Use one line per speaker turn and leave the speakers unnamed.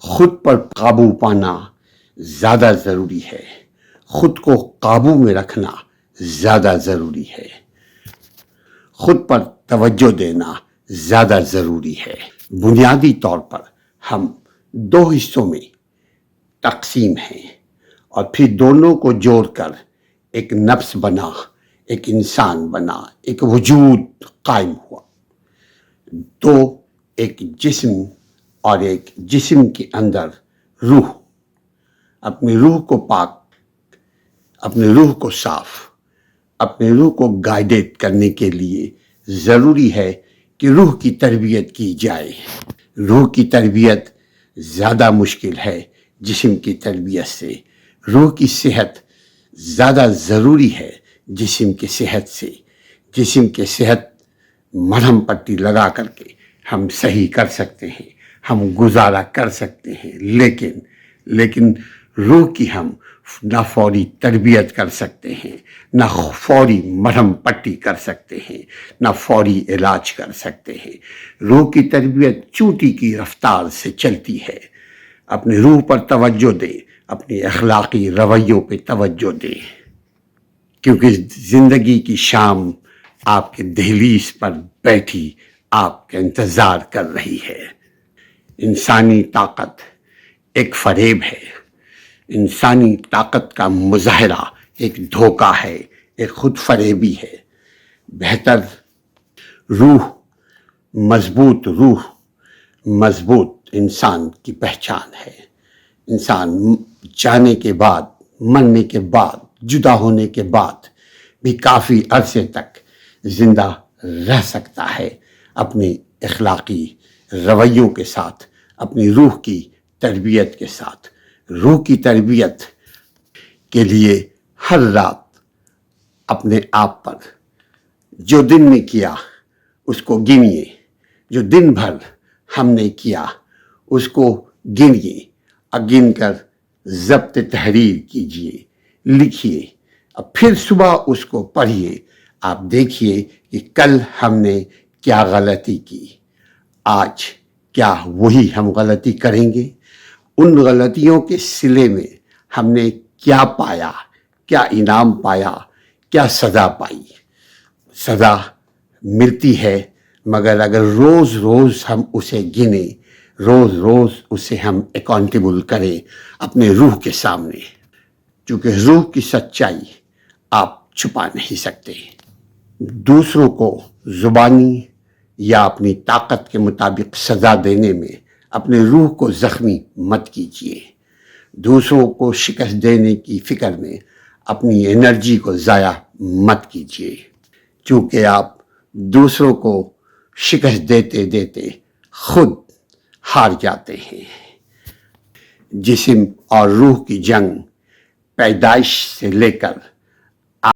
خود پر قابو پانا زیادہ ضروری ہے، خود کو قابو میں رکھنا زیادہ ضروری ہے، خود پر توجہ دینا زیادہ ضروری ہے۔ بنیادی طور پر ہم دو حصوں میں تقسیم ہیں اور پھر دونوں کو جوڑ کر ایک نفس بنا، ایک انسان بنا، ایک وجود قائم ہوا۔ تو ایک جسم اور ایک جسم کے اندر روح، اپنی روح کو پاک، اپنی روح کو صاف، اپنی روح کو گائیڈیٹ کرنے کے لیے ضروری ہے کہ روح کی تربیت کی جائے۔ روح کی تربیت زیادہ مشکل ہے جسم کی تربیت سے۔ روح کی صحت زیادہ ضروری ہے جسم کی صحت سے۔ جسم کی صحت مرہم پٹی لگا کر کے ہم صحیح کر سکتے ہیں، ہم گزارا کر سکتے ہیں، لیکن روح کی ہم نہ فوری تربیت کر سکتے ہیں، نہ فوری مرہم پٹی کر سکتے ہیں، نہ فوری علاج کر سکتے ہیں۔ روح کی تربیت چونٹی کی رفتار سے چلتی ہے۔ اپنی روح پر توجہ دیں، اپنی اخلاقی رویوں پہ توجہ دیں، کیونکہ زندگی کی شام آپ کے دہلیز پر بیٹھی آپ کا انتظار کر رہی ہے۔ انسانی طاقت ایک فریب ہے، انسانی طاقت کا مظاہرہ ایک دھوکہ ہے، ایک خود فریبی ہے۔ بہتر روح، مضبوط انسان کی پہچان ہے۔ انسان جانے کے بعد، مرنے کے بعد، جدا ہونے کے بعد بھی کافی عرصے تک زندہ رہ سکتا ہے اپنی اخلاقی رویوں کے ساتھ، اپنی روح کی تربیت کے ساتھ۔ روح کی تربیت کے لیے ہر رات اپنے آپ پر جو دن میں کیا اس کو گنیے، جو دن بھر ہم نے کیا اس کو گنیے، اور گن کر ضبط تحریر کیجئے، لکھیے، اور پھر صبح اس کو پڑھیے۔ آپ دیکھیے کہ کل ہم نے کیا غلطی کی، آج کیا وہی ہم غلطی کریں گے؟ ان غلطیوں کے صلے میں ہم نے کیا پایا، کیا انعام پایا، کیا سزا پائی؟ سزا ملتی ہے، مگر اگر روز روز ہم اسے گنیں، روز روز اسے ہم اکاؤنٹیبل کریں اپنے روح کے سامنے، چونکہ روح کی سچائی آپ چھپا نہیں سکتے۔ دوسروں کو زبانی یا اپنی طاقت کے مطابق سزا دینے میں اپنے روح کو زخمی مت کیجیے۔ دوسروں کو شکست دینے کی فکر میں اپنی انرجی کو ضائع مت کیجیے، چونکہ آپ دوسروں کو شکست دیتے دیتے خود ہار جاتے ہیں۔ جسم اور روح کی جنگ پیدائش سے لے کر